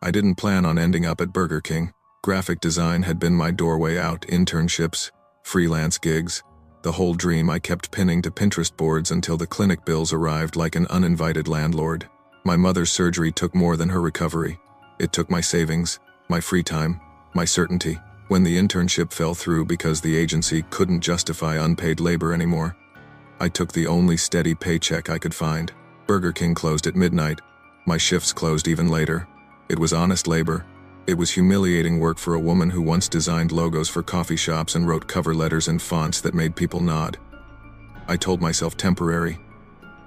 I didn't plan on ending up at Burger King. Graphic design had been my doorway out, internships, freelance gigs, the whole dream I kept pinning to Pinterest boards until the clinic bills arrived like an uninvited landlord. My mother's surgery took more than her recovery. It took my savings, my free time, my certainty. When the internship fell through because the agency couldn't justify unpaid labor anymore, I took the only steady paycheck I could find. Burger King closed at midnight. My shifts closed even later. It was honest labor. It was humiliating work for a woman who once designed logos for coffee shops and wrote cover letters in fonts that made people nod. I told myself temporary,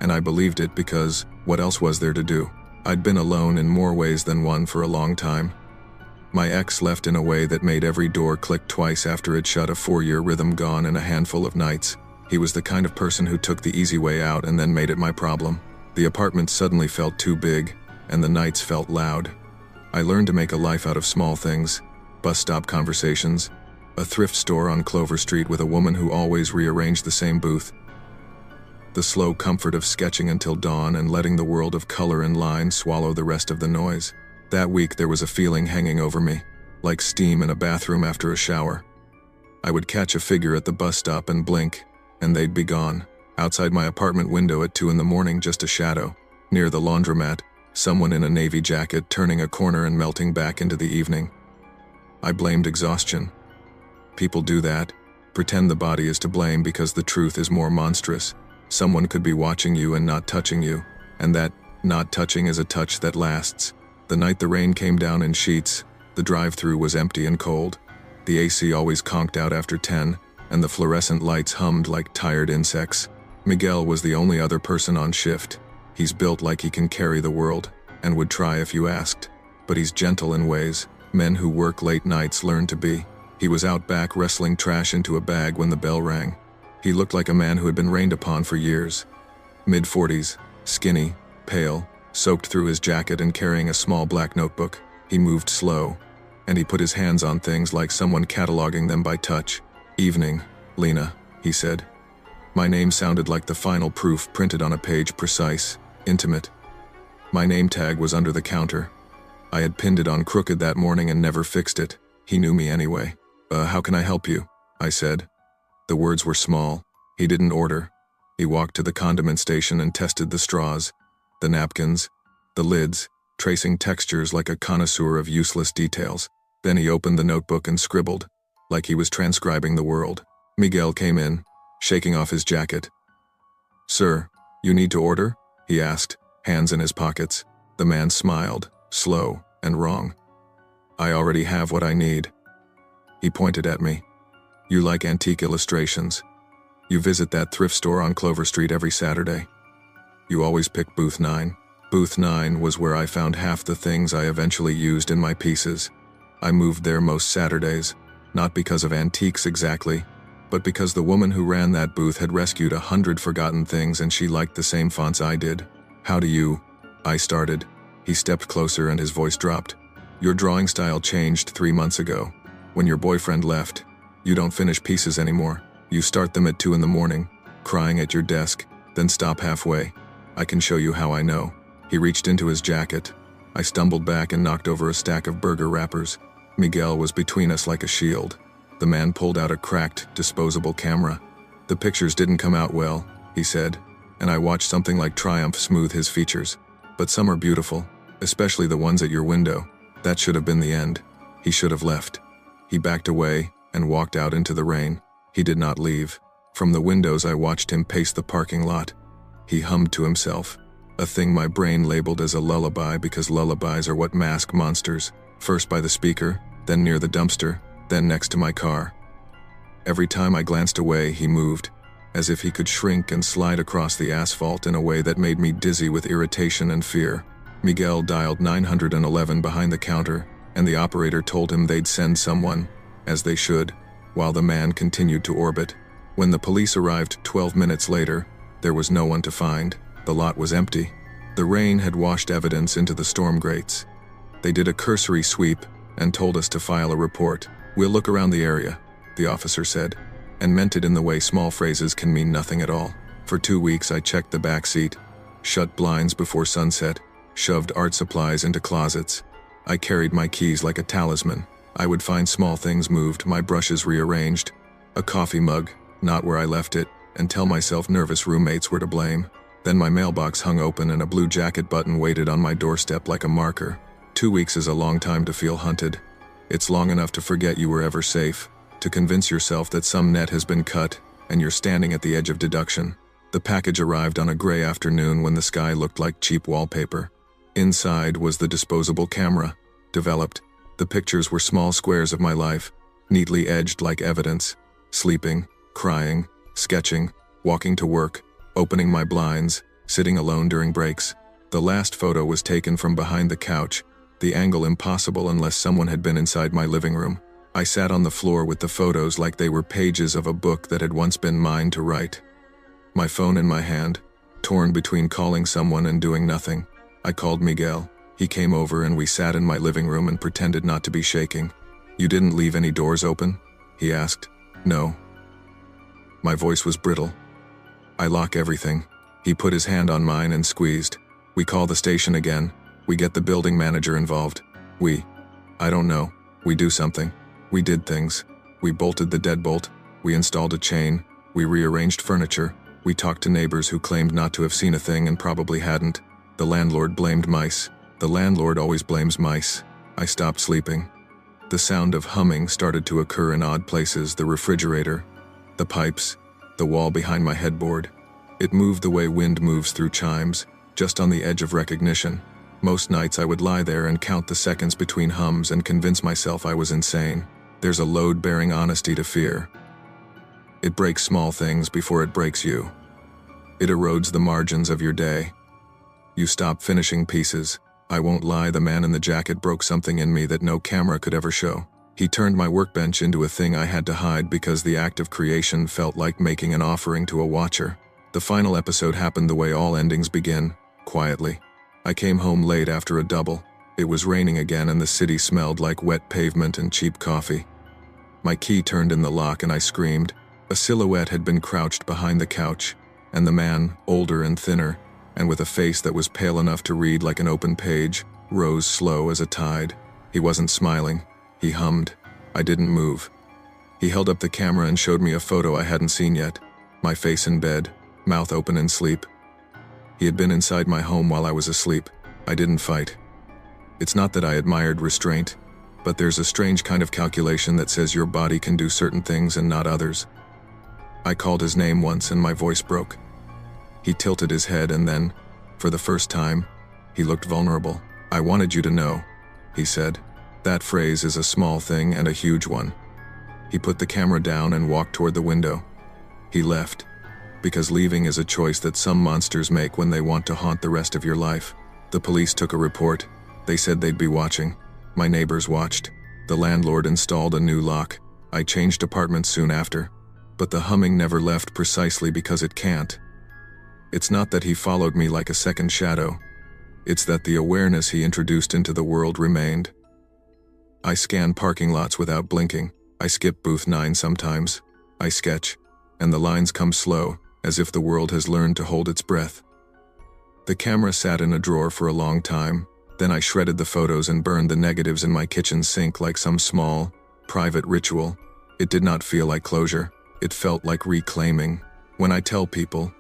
and I believed it because what else was there to do? I'd been alone in more ways than one for a long time. My ex left in a way that made every door click twice after it shut, a 4-year rhythm gone in a handful of nights. He was the kind of person who took the easy way out and then made it my problem. The apartment suddenly felt too big, and the nights felt loud. I learned to make a life out of small things: bus stop conversations, a thrift store on Clover Street with a woman who always rearranged the same booth, the slow comfort of sketching until dawn and letting the world of color and line swallow the rest of the noise. That week there was a feeling hanging over me, like steam in a bathroom after a shower. I would catch a figure at the bus stop and blink, and they'd be gone. Outside my apartment window at 2 a.m, just a shadow. Near the laundromat, someone in a navy jacket turning a corner and melting back into the evening. I blamed exhaustion. People do that, pretend the body is to blame because the truth is more monstrous. Someone could be watching you and not touching you, and that not touching is a touch that lasts. The night the rain came down in sheets, the drive-thru was empty and cold. The AC always conked out after 10, and the fluorescent lights hummed like tired insects. Miguel was the only other person on shift. He's built like he can carry the world, and would try if you asked. But he's gentle in ways men who work late nights learn to be. He was out back wrestling trash into a bag when the bell rang. He looked like a man who had been rained upon for years. Mid-40s, skinny, pale, soaked through his jacket and carrying a small black notebook. He moved slow, and he put his hands on things like someone cataloging them by touch. "Evening, Lena," he said. My name sounded like the final proof printed on a page, precise, intimate. My name tag was under the counter. I had pinned it on crooked that morning and never fixed it. He knew me anyway. How can I help you?" I said. The words were small. He didn't order. He walked to the condiment station and tested the straws, the napkins, the lids, tracing textures like a connoisseur of useless details. Then he opened the notebook and scribbled, like he was transcribing the world. Miguel came in, shaking off his jacket. "Sir, you need to order?" he asked, hands in his pockets. The man smiled, slow and wrong. "I already have what I need." He pointed at me. "You like antique illustrations. You visit that thrift store on Clover Street every Saturday. You always pick booth 9. Booth 9 was where I found half the things I eventually used in my pieces. I moved there most Saturdays, not because of antiques exactly, but because the woman who ran that booth had rescued 100 forgotten things and she liked the same fonts I did. "How do you?" I started. He stepped closer and his voice dropped. "Your drawing style changed 3 months ago. When your boyfriend left, you don't finish pieces anymore. You start them at 2 a.m, crying at your desk, then stop halfway. I can show you how I know." He reached into his jacket. I stumbled back and knocked over a stack of burger wrappers. Miguel was between us like a shield. The man pulled out a cracked, disposable camera. "The pictures didn't come out well," he said, and I watched something like triumph smooth his features. "But some are beautiful, especially the ones at your window." That should have been the end. He should have left. He backed away and walked out into the rain. He did not leave. From the windows I watched him pace the parking lot. He hummed to himself, a thing my brain labeled as a lullaby because lullabies are what mask monsters, first by the speaker, then near the dumpster, then next to my car. Every time I glanced away, he moved, as if he could shrink and slide across the asphalt in a way that made me dizzy with irritation and fear. Miguel dialed 911 behind the counter, and the operator told him they'd send someone, as they should, while the man continued to orbit. When the police arrived 12 minutes later, there was no one to find. The lot was empty. The rain had washed evidence into the storm grates. They did a cursory sweep and told us to file a report. "We'll look around the area," the officer said, and meant it in the way small phrases can mean nothing at all. For 2 weeks I checked the back seat, shut blinds before sunset, shoved art supplies into closets, I carried my keys like a talisman. I would find small things moved, my brushes rearranged, a coffee mug, not where I left it, and tell myself nervous roommates were to blame. Then my mailbox hung open and a blue jacket button waited on my doorstep like a marker. 2 weeks is a long time to feel hunted. It's long enough to forget you were ever safe, to convince yourself that some net has been cut, and you're standing at the edge of deduction. The package arrived on a gray afternoon when the sky looked like cheap wallpaper. Inside was the disposable camera. Developed, the pictures were small squares of my life, neatly edged like evidence. Sleeping, crying, sketching, walking to work, opening my blinds, sitting alone during breaks. The last photo was taken from behind the couch, the angle impossible unless someone had been inside my living room. I sat on the floor with the photos like they were pages of a book that had once been mine to write. My phone in my hand, torn between calling someone and doing nothing. I called Miguel. He came over and we sat in my living room and pretended not to be shaking. "You didn't leave any doors open?" he asked. "No." My voice was brittle. "I lock everything." He put his hand on mine and squeezed. "We call the station again. We get the building manager involved. I don't know. We do something. We did things. We bolted the deadbolt. We installed a chain. We rearranged furniture. We talked to neighbors who claimed not to have seen a thing and probably hadn't. The landlord blamed mice. The landlord always blames mice." I stopped sleeping. The sound of humming started to occur in odd places, the refrigerator, the pipes, the wall behind my headboard. It moved the way wind moves through chimes, just on the edge of recognition. Most nights I would lie there and count the seconds between hums and convince myself I was insane. There's a load-bearing honesty to fear. It breaks small things before it breaks you. It erodes the margins of your day. You stop finishing pieces. I won't lie, the man in the jacket broke something in me that no camera could ever show. He turned my workbench into a thing I had to hide because the act of creation felt like making an offering to a watcher. The final episode happened the way all endings begin, quietly. I came home late after a double. It was raining again and the city smelled like wet pavement and cheap coffee. My key turned in the lock and I screamed. A silhouette had been crouched behind the couch, and the man, older and thinner, and with a face that was pale enough to read like an open page, rose slow as a tide. He wasn't smiling. He hummed. I didn't move. He held up the camera and showed me a photo I hadn't seen yet. My face in bed, mouth open in sleep. He had been inside my home while I was asleep. I didn't fight. It's not that I admired restraint, but there's a strange kind of calculation that says your body can do certain things and not others. I called his name once and my voice broke. He tilted his head and then, for the first time, he looked vulnerable. "I wanted you to know," he said. That phrase is a small thing and a huge one. He put the camera down and walked toward the window. He left, because leaving is a choice that some monsters make when they want to haunt the rest of your life. The police took a report. They said they'd be watching. My neighbors watched. The landlord installed a new lock. I changed apartments soon after. But the humming never left precisely because it can't. It's not that he followed me like a second shadow. It's that the awareness he introduced into the world remained. I scan parking lots without blinking. I skip booth 9 sometimes. I sketch, and the lines come slow, as if the world has learned to hold its breath. The camera sat in a drawer for a long time. Then I shredded the photos and burned the negatives in my kitchen sink like some small, private ritual. It did not feel like closure. It felt like reclaiming. When I tell people,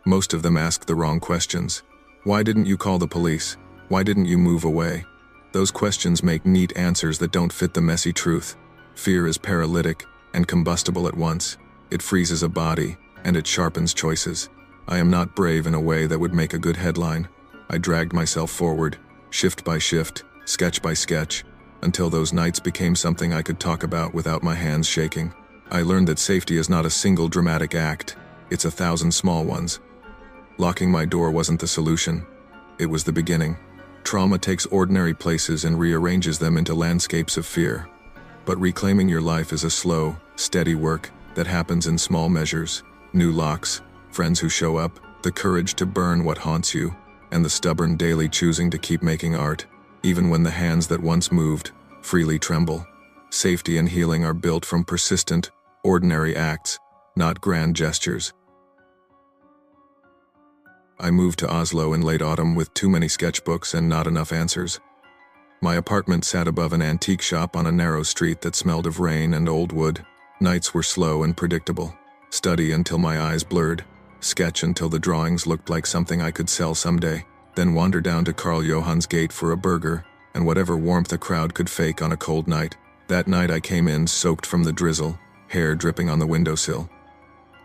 most of them ask the wrong questions. Why didn't you call the police? Why didn't you move away? Those questions make neat answers that don't fit the messy truth. Fear is paralytic and combustible at once. It freezes a body, and it sharpens choices. I am not brave in a way that would make a good headline. I dragged myself forward, shift by shift, sketch by sketch, until those nights became something I could talk about without my hands shaking. I learned that safety is not a single dramatic act. It's 1,000 small ones. Locking my door wasn't the solution. It was the beginning. Trauma takes ordinary places and rearranges them into landscapes of fear. But reclaiming your life is a slow, steady work that happens in small measures. New locks, friends who show up, the courage to burn what haunts you, and the stubborn daily choosing to keep making art, even when the hands that once moved freely tremble. Safety and healing are built from persistent, ordinary acts, not grand gestures. I moved to Oslo in late autumn with too many sketchbooks and not enough answers. My apartment sat above an antique shop on a narrow street that smelled of rain and old wood. Nights were slow and predictable. Study until my eyes blurred. Sketch until the drawings looked like something I could sell someday. Then wander down to Karl Johann's gate for a burger, and whatever warmth a crowd could fake on a cold night. That night I came in soaked from the drizzle, hair dripping on the windowsill.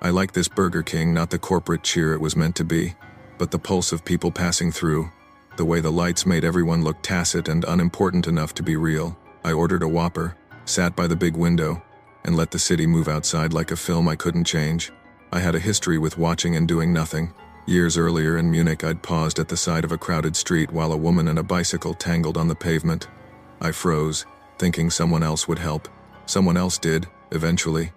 I liked this Burger King, not the corporate cheer it was meant to be, but the pulse of people passing through, the way the lights made everyone look tacit and unimportant enough to be real. I ordered a Whopper, sat by the big window, and let the city move outside like a film I couldn't change. I had a history with watching and doing nothing. Years earlier in Munich, I'd paused at the side of a crowded street while a woman and a bicycle tangled on the pavement. I froze, thinking someone else would help. Someone else did, eventually.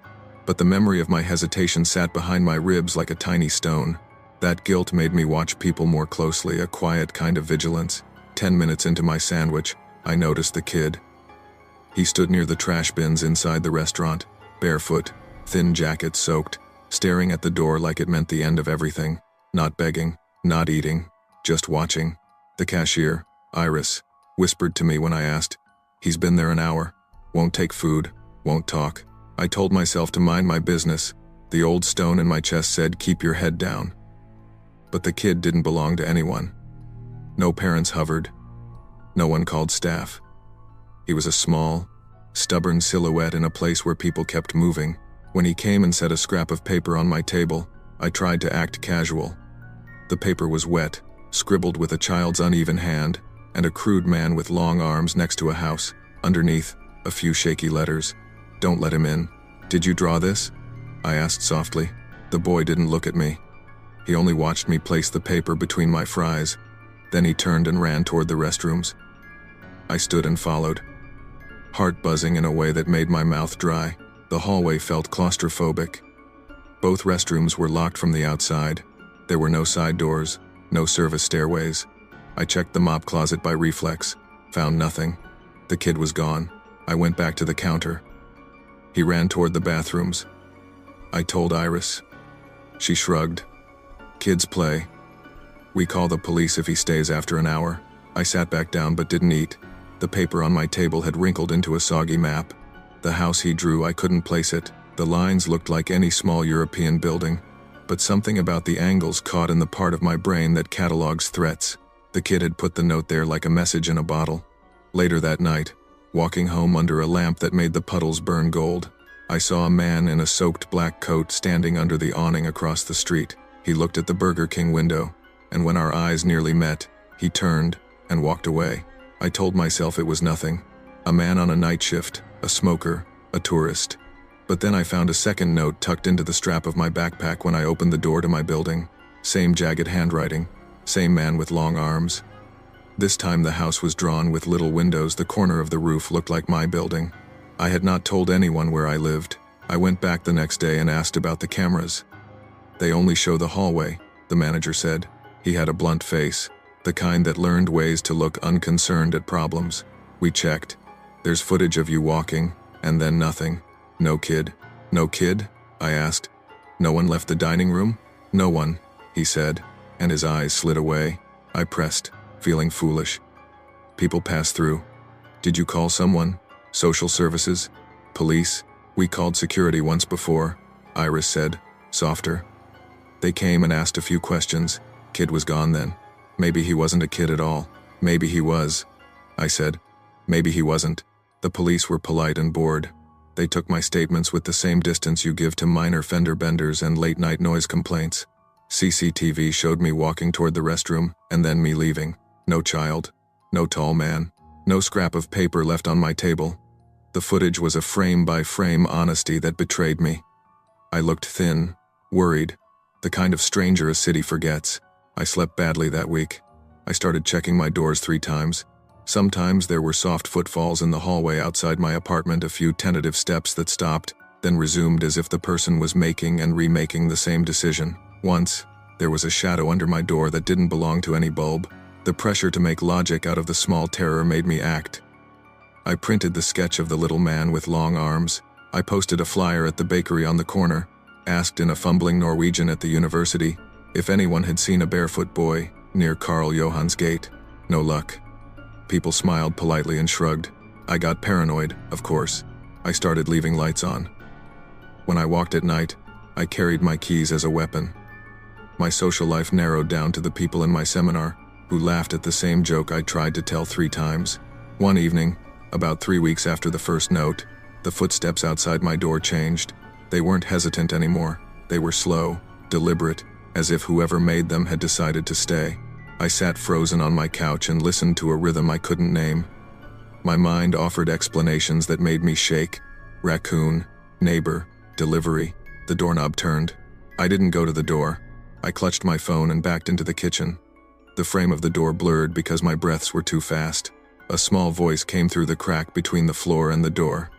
But the memory of my hesitation sat behind my ribs like a tiny stone. That guilt made me watch people more closely, a quiet kind of vigilance. 10 minutes into my sandwich, I noticed the kid. He stood near the trash bins inside the restaurant, barefoot, thin jacket soaked, staring at the door like it meant the end of everything. Not begging, not eating, just watching. The cashier, Iris, whispered to me when I asked. He's been there an hour. Won't take food, won't talk. I told myself to mind my business. The old stone in my chest said, keep your head down. But the kid didn't belong to anyone. No parents hovered. No one called staff. He was a small, stubborn silhouette in a place where people kept moving. When he came and set a scrap of paper on my table, I tried to act casual. The paper was wet, scribbled with a child's uneven hand, and a crude man with long arms next to a house. Underneath, a few shaky letters. Don't let him in. Did you draw this? I asked softly. The boy didn't look at me. He only watched me place the paper between my fries. Then he turned and ran toward the restrooms. I stood and followed, heart buzzing in a way that made my mouth dry. The hallway felt claustrophobic. Both restrooms were locked from the outside. There were no side doors, no service stairways. I checked the mop closet by reflex, found nothing. The kid was gone. I went back to the counter. He ran toward the bathrooms. I told Iris. She shrugged. Kids play. We call the police if he stays after an hour. I sat back down but didn't eat. The paper on my table had wrinkled into a soggy map. The house he drew, I couldn't place it. The lines looked like any small European building. But something about the angles caught in the part of my brain that catalogs threats. The kid had put the note there like a message in a bottle. Later that night, walking home under a lamp that made the puddles burn gold, I saw a man in a soaked black coat standing under the awning across the street. He looked at the Burger King window, and when our eyes nearly met, he turned and walked away. I told myself it was nothing. A man on a night shift, a smoker, a tourist. But then I found a second note tucked into the strap of my backpack when I opened the door to my building. Same jagged handwriting, same man with long arms. This time the house was drawn with little windows. The corner of the roof looked like my building. I had not told anyone where I lived. I went back the next day and asked about the cameras. They only show the hallway, the manager said. He had a blunt face, the kind that learned ways to look unconcerned at problems. We checked. There's footage of you walking, and then nothing. No kid. No kid? I asked. No one left the dining room? No one, he said, and his eyes slid away. I pressed, feeling foolish. People pass through. Did you call someone? Social services? Police? We called security once before, Iris said, softer. They came and asked a few questions. Kid was gone then. Maybe he wasn't a kid at all. Maybe he was, I said. Maybe he wasn't. The police were polite and bored. They took my statements with the same distance you give to minor fender benders and late-night noise complaints. CCTV showed me walking toward the restroom, and then me leaving. No child. No tall man. No scrap of paper left on my table. The footage was a frame-by-frame honesty that betrayed me. I looked thin, worried, the kind of stranger a city forgets. I slept badly that week. I started checking my doors 3 times. Sometimes there were soft footfalls in the hallway outside my apartment, a few tentative steps that stopped, then resumed as if the person was making and remaking the same decision. Once, there was a shadow under my door that didn't belong to any bulb. The pressure to make logic out of the small terror made me act. I printed the sketch of the little man with long arms. I posted a flyer at the bakery on the corner, asked in a fumbling Norwegian at the university if anyone had seen a barefoot boy near Karl Johann's gate. No luck. People smiled politely and shrugged. I got paranoid, of course. I started leaving lights on. When I walked at night, I carried my keys as a weapon. My social life narrowed down to the people in my seminar, who laughed at the same joke I tried to tell 3 times. One evening, about 3 weeks after the first note, the footsteps outside my door changed. They weren't hesitant anymore. They were slow, deliberate, as if whoever made them had decided to stay. I sat frozen on my couch and listened to a rhythm I couldn't name. My mind offered explanations that made me shake. Raccoon, neighbor, delivery. The doorknob turned. I didn't go to the door. I clutched my phone and backed into the kitchen. The frame of the door blurred because my breaths were too fast. A small voice came through the crack between the floor and the door.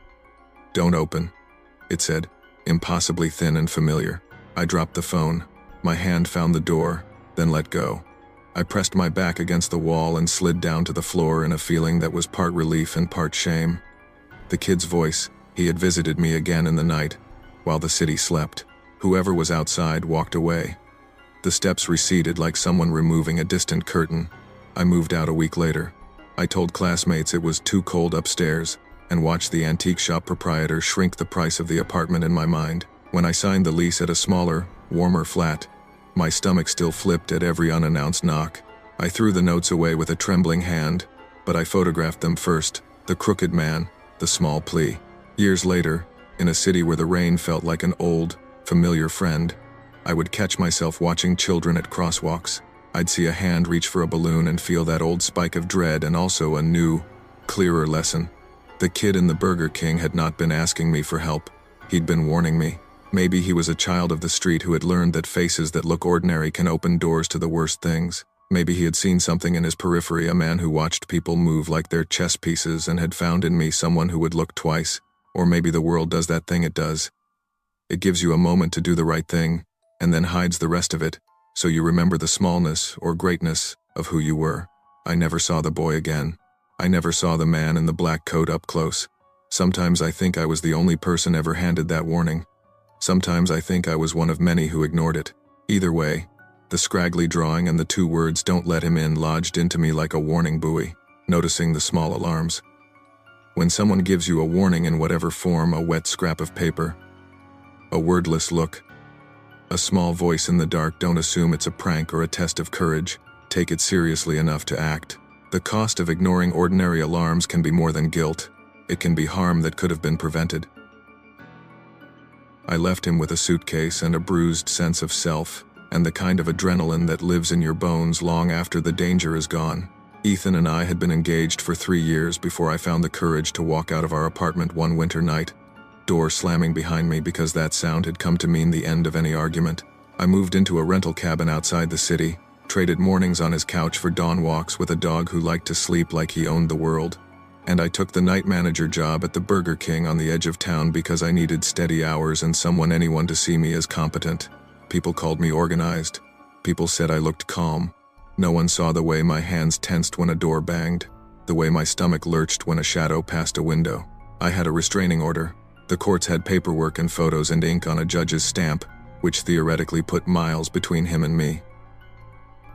"Don't open," it said, impossibly thin and familiar. I dropped the phone. My hand found the door, then let go. I pressed my back against the wall and slid down to the floor in a feeling that was part relief and part shame. The kid's voice, he had visited me again in the night, while the city slept. Whoever was outside walked away. The steps receded like someone removing a distant curtain. I moved out a week later. I told classmates it was too cold upstairs, and watched the antique shop proprietor shrink the price of the apartment in my mind. When I signed the lease at a smaller, warmer flat, my stomach still flipped at every unannounced knock. I threw the notes away with a trembling hand, but I photographed them first, the crooked man, the small plea. Years later, in a city where the rain felt like an old, familiar friend, I would catch myself watching children at crosswalks. I'd see a hand reach for a balloon and feel that old spike of dread and also a new, clearer lesson. The kid in the Burger King had not been asking me for help. He'd been warning me. Maybe he was a child of the street who had learned that faces that look ordinary can open doors to the worst things. Maybe he had seen something in his periphery, a man who watched people move like they're chess pieces and had found in me someone who would look twice. Or maybe the world does that thing it does. It gives you a moment to do the right thing, and then hides the rest of it, so you remember the smallness or greatness of who you were. I never saw the boy again. I never saw the man in the black coat up close. Sometimes I think I was the only person ever handed that warning. Sometimes I think I was one of many who ignored it. Either way, the scraggly drawing and the 2 words "don't let him in" lodged into me like a warning buoy, noticing the small alarms. When someone gives you a warning in whatever form, a wet scrap of paper, a wordless look, a small voice in the dark, don't assume it's a prank or a test of courage. Take it seriously enough to act. The cost of ignoring ordinary alarms can be more than guilt. It can be harm that could have been prevented. I left him with a suitcase and a bruised sense of self, and the kind of adrenaline that lives in your bones long after the danger is gone. Ethan and I had been engaged for 3 years before I found the courage to walk out of our apartment one winter night, door slamming behind me because that sound had come to mean the end of any argument. I moved into a rental cabin outside the city, traded mornings on his couch for dawn walks with a dog who liked to sleep like he owned the world. And I took the night manager job at the Burger King on the edge of town because I needed steady hours and anyone to see me as competent. People called me organized. People said I looked calm. No one saw the way my hands tensed when a door banged, the way my stomach lurched when a shadow passed a window. I had a restraining order. The courts had paperwork and photos and ink on a judge's stamp, which theoretically put miles between him and me.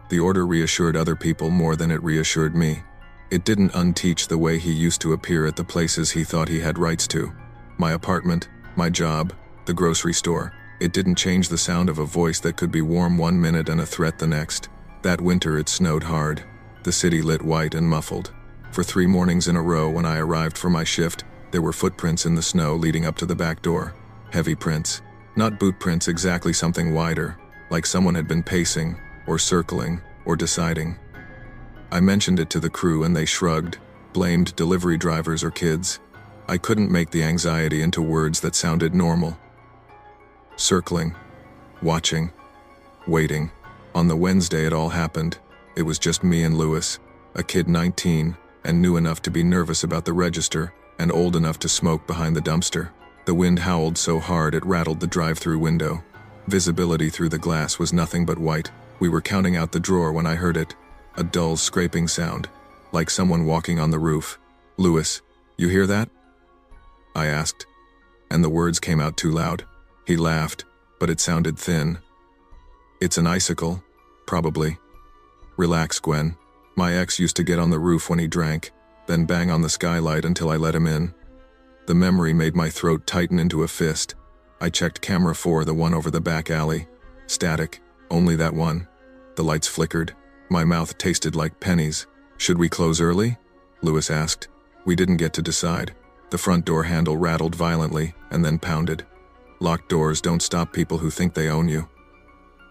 The order reassured other people more than it reassured me. It didn't unteach the way he used to appear at the places he thought he had rights to. My apartment, my job, the grocery store. It didn't change the sound of a voice that could be warm one minute and a threat the next. That winter it snowed hard. The city lit white and muffled. For 3 mornings in a row when I arrived for my shift, there were footprints in the snow leading up to the back door. Heavy prints. Not boot prints exactly, something wider, like someone had been pacing, or circling, or deciding. I mentioned it to the crew and they shrugged, blamed delivery drivers or kids. I couldn't make the anxiety into words that sounded normal. Circling, watching, waiting. On the Wednesday it all happened. It was just me and Lewis, a kid 19, and new enough to be nervous about the register, and old enough to smoke behind the dumpster. The wind howled so hard it rattled the drive-through window. Visibility through the glass was nothing but white. We were counting out the drawer when I heard it. A dull scraping sound, like someone walking on the roof. "Lewis, you hear that?" I asked, and the words came out too loud. He laughed, but it sounded thin. "It's an icicle, probably. Relax, Gwen. My ex used to get on the roof when he drank, then bang on the skylight until I let him in. The memory made my throat tighten into a fist. I checked camera 4, the one over the back alley. Static, only that one. The lights flickered. My mouth tasted like pennies. Should we close early? Lewis asked. We didn't get to decide. The front door handle rattled violently and then pounded. Locked doors don't stop people who think they own you.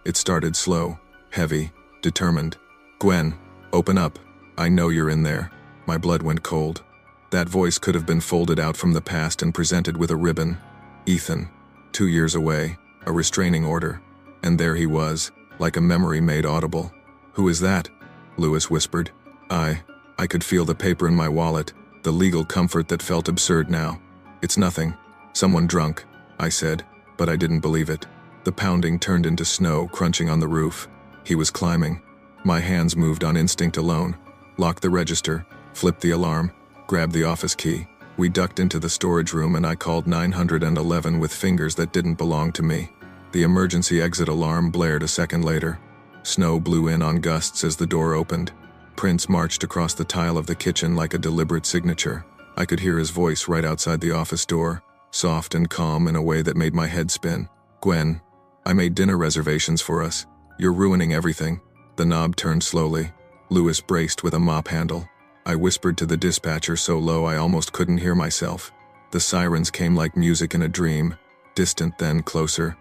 It started slow, heavy, determined. Gwen, open up. I know you're in there. My blood went cold. That voice could have been folded out from the past and presented with a ribbon. Ethan, 2 years away, a restraining order. And there he was, like a memory made audible. Who is that? Lewis whispered. I could feel the paper in my wallet, the legal comfort that felt absurd now. It's nothing. Someone drunk, I said, but I didn't believe it. The pounding turned into snow crunching on the roof. He was climbing. My hands moved on instinct alone. Locked the register, flipped the alarm, grabbed the office key. We ducked into the storage room and I called 911 with fingers that didn't belong to me. The emergency exit alarm blared a second later. Snow blew in on gusts as the door opened. Prince marched across the tile of the kitchen like a deliberate signature. I could hear his voice right outside the office door, soft and calm in a way that made my head spin. Gwen, I made dinner reservations for us. You're ruining everything. The knob turned slowly. Lewis braced with a mop handle. I whispered to the dispatcher so low I almost couldn't hear myself. The sirens came like music in a dream, distant then closer.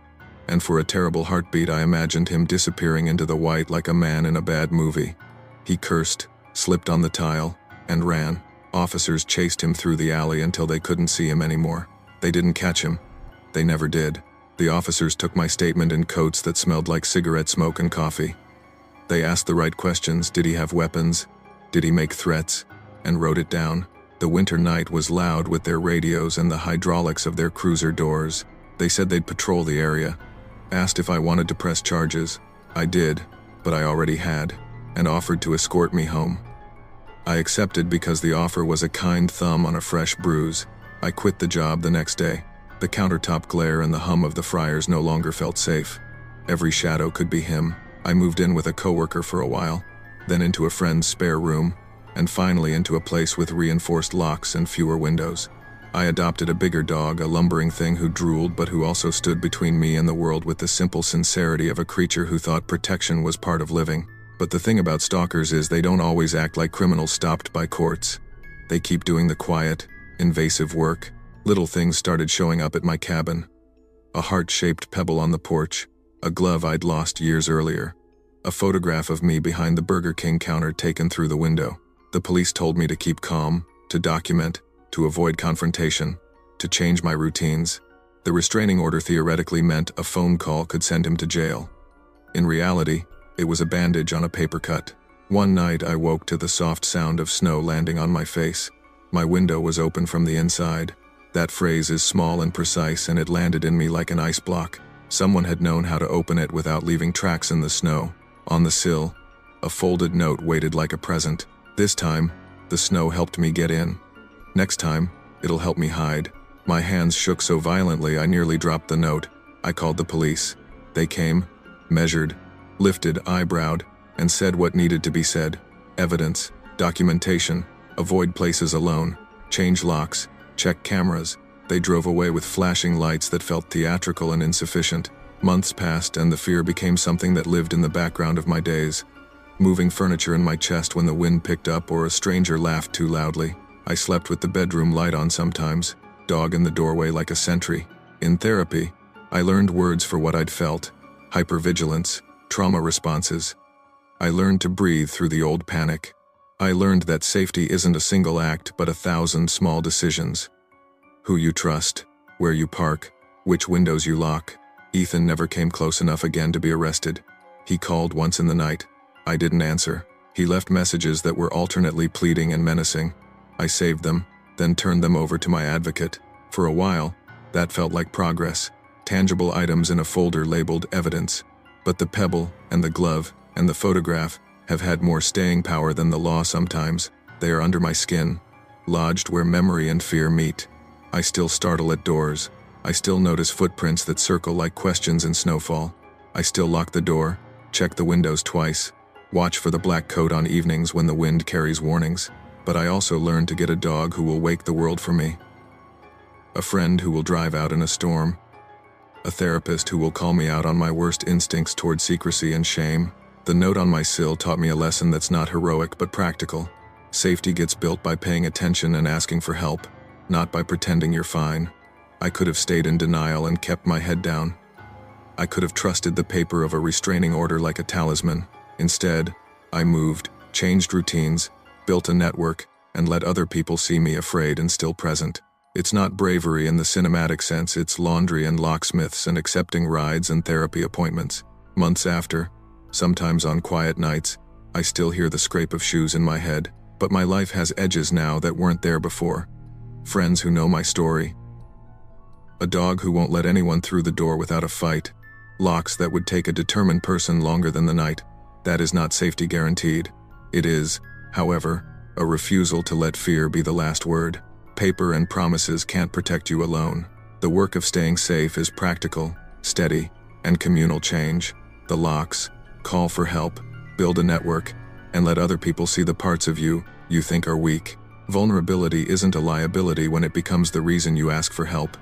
And for a terrible heartbeat I imagined him disappearing into the white like a man in a bad movie. He cursed, slipped on the tile, and ran. Officers chased him through the alley until they couldn't see him anymore. They didn't catch him. They never did. The officers took my statement in coats that smelled like cigarette smoke and coffee. They asked the right questions. Did he have weapons? Did he make threats? And wrote it down. The winter night was loud with their radios and the hydraulics of their cruiser doors. They said they'd patrol the area. Asked if I wanted to press charges. I did, but I already had, and offered to escort me home. I accepted because the offer was a kind thumb on a fresh bruise. I quit the job the next day. The countertop glare and the hum of the fryers no longer felt safe. Every shadow could be him. I moved in with a coworker for a while, then into a friend's spare room, and finally into a place with reinforced locks and fewer windows. I adopted a bigger dog, a lumbering thing who drooled but who also stood between me and the world with the simple sincerity of a creature who thought protection was part of living. But the thing about stalkers is they don't always act like criminals stopped by courts. They keep doing the quiet, invasive work. Little things started showing up at my cabin. A heart-shaped pebble on the porch, a glove I'd lost years earlier, a photograph of me behind the Burger King counter taken through the window. The police told me to keep calm, to document, to avoid confrontation, to change my routines. The restraining order theoretically meant a phone call could send him to jail. In reality, it was a bandage on a paper cut. One night I woke to the soft sound of snow landing on my face. My window was open from the inside. That phrase is small and precise, and it landed in me like an ice block. Someone had known how to open it without leaving tracks in the snow. On the sill, a folded note waited like a present. This time, the snow helped me get in. Next time, it'll help me hide. My hands shook so violently I nearly dropped the note. I called the police. They came, measured, lifted, eyebrowed, and said what needed to be said. Evidence, documentation, avoid places alone, change locks, check cameras. They drove away with flashing lights that felt theatrical and insufficient. Months passed and the fear became something that lived in the background of my days. Moving furniture in my chest when the wind picked up or a stranger laughed too loudly. I slept with the bedroom light on sometimes, dog in the doorway like a sentry. In therapy, I learned words for what I'd felt: hypervigilance, trauma responses. I learned to breathe through the old panic. I learned that safety isn't a single act but 1,000 small decisions. Who you trust, where you park, which windows you lock. Ethan never came close enough again to be arrested. He called once in the night. I didn't answer. He left messages that were alternately pleading and menacing. I saved them, then turned them over to my advocate. For a while, that felt like progress. Tangible items in a folder labeled evidence. But the pebble, and the glove, and the photograph have had more staying power than the law sometimes. They are under my skin, lodged where memory and fear meet. I still startle at doors. I still notice footprints that circle like questions in snowfall. I still lock the door, check the windows twice, Watch for the black coat on evenings when the wind carries warnings, but I also learned to get a dog who will wake the world for me. A friend who will drive out in a storm. A therapist who will call me out on my worst instincts toward secrecy and shame. The note on my sill taught me a lesson that's not heroic but practical. Safety gets built by paying attention and asking for help, not by pretending you're fine. I could have stayed in denial and kept my head down. I could have trusted the paper of a restraining order like a talisman. Instead, I moved, changed routines, built a network, and let other people see me afraid and still present. It's not bravery in the cinematic sense, it's laundry and locksmiths and accepting rides and therapy appointments. Months after, sometimes on quiet nights, I still hear the scrape of shoes in my head, but my life has edges now that weren't there before. Friends who know my story. A dog who won't let anyone through the door without a fight. Locks that would take a determined person longer than the night. That is not safety guaranteed. It is, however, a refusal to let fear be the last word. Paper and promises can't protect you alone. The work of staying safe is practical, steady, and communal change. The locks, call for help, build a network, and let other people see the parts of you think are weak. Vulnerability isn't a liability when it becomes the reason you ask for help.